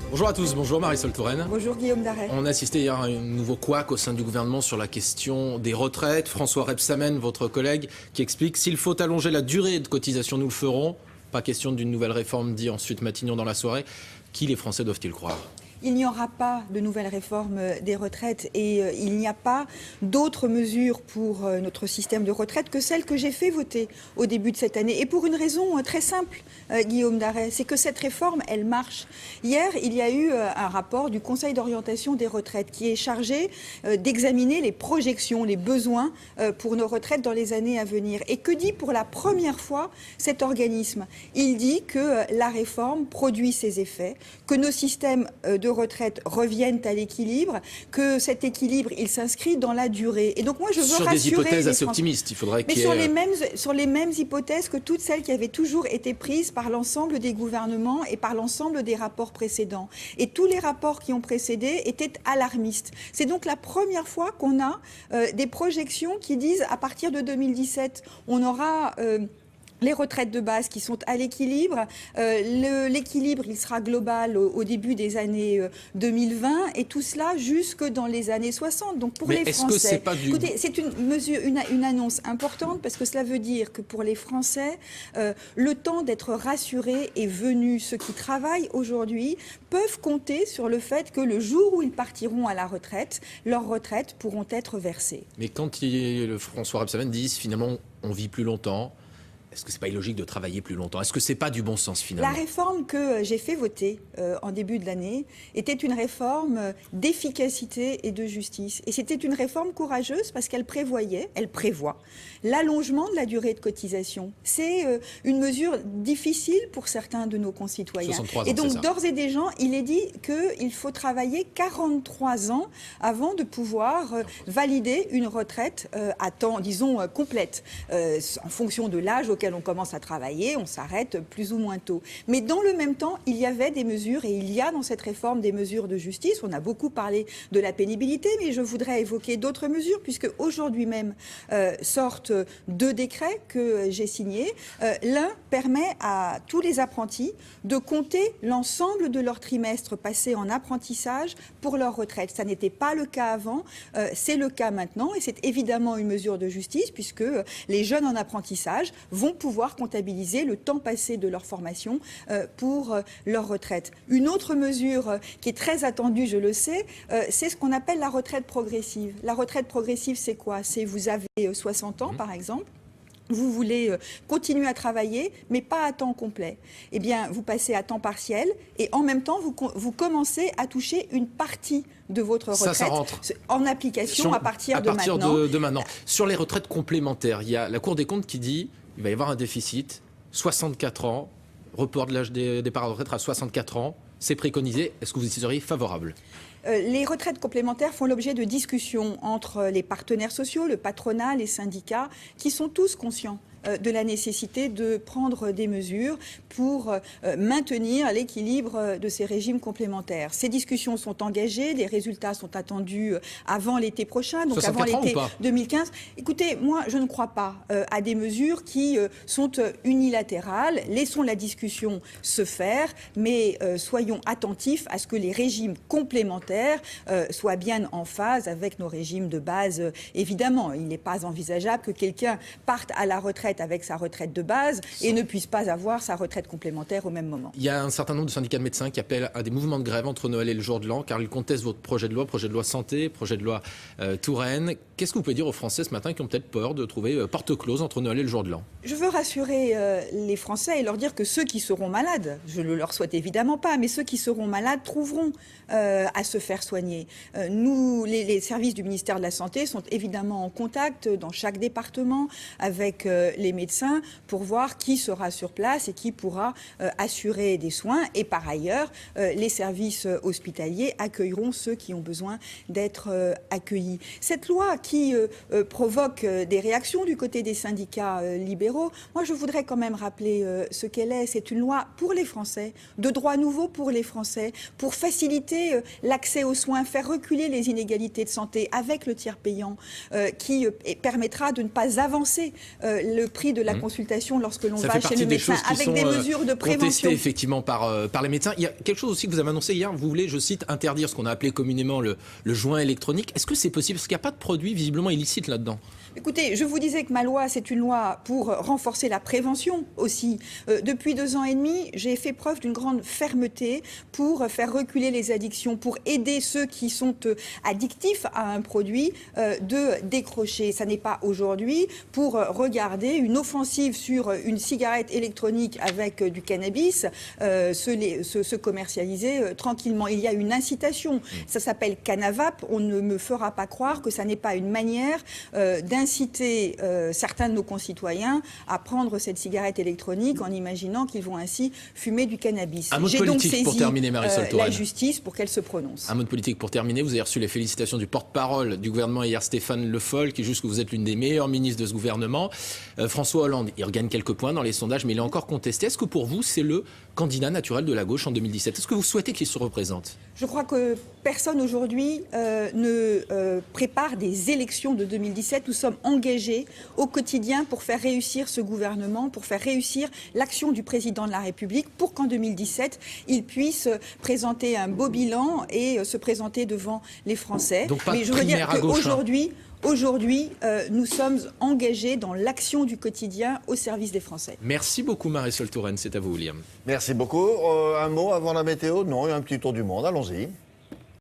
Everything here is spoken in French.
Bonjour à tous, bonjour Marisol Touraine. Bonjour Guillaume Darey. On a assisté hier à un nouveau couac au sein du gouvernement sur la question des retraites. François Rebsamen, votre collègue, qui explique s'il faut allonger la durée de cotisation, nous le ferons. Pas question d'une nouvelle réforme, dit ensuite Matignon dans la soirée. Qui les Français doivent-ils croire ? Il n'y aura pas de nouvelle réforme des retraites et il n'y a pas d'autres mesures pour notre système de retraite que celles que j'ai fait voter au début de cette année. Et pour une raison très simple, Guillaume Darey, c'est que cette réforme, elle marche. Hier, il y a eu un rapport du Conseil d'orientation des retraites qui est chargé d'examiner les projections, les besoins pour nos retraites dans les années à venir. Et que dit pour la première fois cet organisme ? Il dit que la réforme produit ses effets, que nos systèmes de retraite reviennent à l'équilibre, que cet équilibre, il s'inscrit dans la durée. Et donc moi, je veux rassurer des hypothèses assez Français. optimistes, il faudrait Mais qu'il y ait... sur les mêmes hypothèses que toutes celles qui avaient toujours été prises par l'ensemble des gouvernements et par l'ensemble des rapports précédents. Et tous les rapports qui ont précédé étaient alarmistes. C'est donc la première fois qu'on a des projections qui disent à partir de 2017, on aura... les retraites de base qui sont à l'équilibre. L'équilibre, il sera global au début des années 2020 et tout cela jusque dans les années 60. Donc pour les Français, écoutez, c'est une mesure, une annonce importante parce que cela veut dire que pour les Français, le temps d'être rassurés est venu. Ceux qui travaillent aujourd'hui peuvent compter sur le fait que le jour où ils partiront à la retraite, leurs retraites pourront être versées. Mais quand le François Rebsamen dit finalement on vit plus longtemps, est-ce que c'est pas illogique de travailler plus longtemps ? Est-ce que c'est pas du bon sens finalement ? La réforme que j'ai fait voter en début de l'année était une réforme d'efficacité et de justice. Et c'était une réforme courageuse parce qu'elle prévoit l'allongement de la durée de cotisation. C'est une mesure difficile pour certains de nos concitoyens. 63 ans, et donc d'ores et déjà, il est dit qu'il faut travailler 43 ans avant de pouvoir valider une retraite à temps, disons, complète. En fonction de l'âge auquel on commence à travailler, on s'arrête plus ou moins tôt. Mais dans le même temps, il y avait des mesures, et il y a dans cette réforme des mesures de justice. On a beaucoup parlé de la pénibilité, mais je voudrais évoquer d'autres mesures, puisque aujourd'hui même sortent deux décrets que j'ai signés. L'un permet à tous les apprentis de compter l'ensemble de leur trimestre passé en apprentissage pour leur retraite. Ça n'était pas le cas avant, c'est le cas maintenant, et c'est évidemment une mesure de justice, puisque les jeunes en apprentissage vont pouvoir comptabiliser le temps passé de leur formation pour leur retraite. Une autre mesure qui est très attendue, je le sais, c'est ce qu'on appelle la retraite progressive. La retraite progressive, c'est quoi ? C'est vous avez 60 ans, par exemple. Vous voulez continuer à travailler, mais pas à temps complet. Eh bien, vous passez à temps partiel et en même temps, vous commencez à toucher une partie de votre retraite ça rentre en application à partir de maintenant. Sur les retraites complémentaires, il y a la Cour des comptes qui dit qu'il va y avoir un déficit, 64 ans, report de l'âge des départs à la retraite à 64 ans, c'est préconisé. Est-ce que vous y seriez favorable ? Les retraites complémentaires font l'objet de discussions entre les partenaires sociaux, le patronat, les syndicats, qui sont tous conscients de la nécessité de prendre des mesures pour maintenir l'équilibre de ces régimes complémentaires. Ces discussions sont engagées, les résultats sont attendus avant l'été prochain, donc avant l'été 2015. Écoutez, moi, je ne crois pas à des mesures qui sont unilatérales. Laissons la discussion se faire, mais soyons attentifs à ce que les régimes complémentaires soient bien en phase avec nos régimes de base. Évidemment, il n'est pas envisageable que quelqu'un parte à la retraite avec sa retraite de base et ne puisse pas avoir sa retraite complémentaire au même moment. Il y a un certain nombre de syndicats de médecins qui appellent à des mouvements de grève entre Noël et le jour de l'an, car ils contestent votre projet de loi santé, projet de loi Touraine. Qu'est-ce que vous pouvez dire aux Français ce matin qui ont peut-être peur de trouver porte close entre Noël et le jour de l'an ? Je veux rassurer les Français et leur dire que ceux qui seront malades, je ne leur souhaite évidemment pas, mais ceux qui seront malades trouveront à se faire soigner. Nous, les services du ministère de la Santé sont évidemment en contact dans chaque département avec les médecins pour voir qui sera sur place et qui pourra assurer des soins. Et par ailleurs, les services hospitaliers accueilleront ceux qui ont besoin d'être accueillis. Cette loi qui provoque des réactions du côté des syndicats libéraux, moi je voudrais quand même rappeler ce qu'elle est. C'est une loi pour les Français, de droits nouveaux pour les Français, pour faciliter l'accès aux soins, faire reculer les inégalités de santé avec le tiers payant qui permettra de ne pas avancer le le prix de la consultation lorsque l'on Ça va fait chez partie le des médecin, choses qui avec sont des mesures de prévention. contestées effectivement par les médecins. Il y a quelque chose aussi que vous avez annoncé hier. Vous voulez, je cite, interdire ce qu'on a appelé communément le joint électronique. Est-ce que c'est possible? Parce qu'il n'y a pas de produit visiblement illicite là-dedans. Écoutez, je vous disais que ma loi, c'est une loi pour renforcer la prévention aussi. Depuis 2 ans et demi, j'ai fait preuve d'une grande fermeté pour faire reculer les addictions, pour aider ceux qui sont addictifs à un produit de décrocher. Ça n'est pas aujourd'hui pour regarder une offensive sur une cigarette électronique avec du cannabis se commercialiser tranquillement. Il y a une incitation. Ça s'appelle Canavap. On ne me fera pas croire que ça n'est pas une manière d'inciter certains de nos concitoyens à prendre cette cigarette électronique en imaginant qu'ils vont ainsi fumer du cannabis. Un mot de J'ai donc politique saisi pour terminer, Marisol Touraine. la justice pour qu'elle se prononce. Un mot de politique pour terminer. Vous avez reçu les félicitations du porte-parole du gouvernement hier, Stéphane Le Foll, qui juge que vous êtes l'une des meilleures ministres de ce gouvernement. François Hollande, il regagne quelques points dans les sondages, mais il est encore contesté. Est-ce que pour vous, c'est le candidat naturel de la gauche en 2017 ? Est-ce que vous souhaitez qu'il se représente ? Je crois que personne aujourd'hui ne prépare des élections de 2017. Nous sommes engagés au quotidien pour faire réussir ce gouvernement, pour faire réussir l'action du président de la République, pour qu'en 2017, il puisse présenter un beau bilan et se présenter devant les Français. Donc pas de Mais je veux dire primaire à gauche, Aujourd'hui, nous sommes engagés dans l'action du quotidien au service des Français. Merci beaucoup Marisol Touraine, c'est à vous William. Merci beaucoup. Un mot avant la météo? Non, un petit tour du monde, allons-y.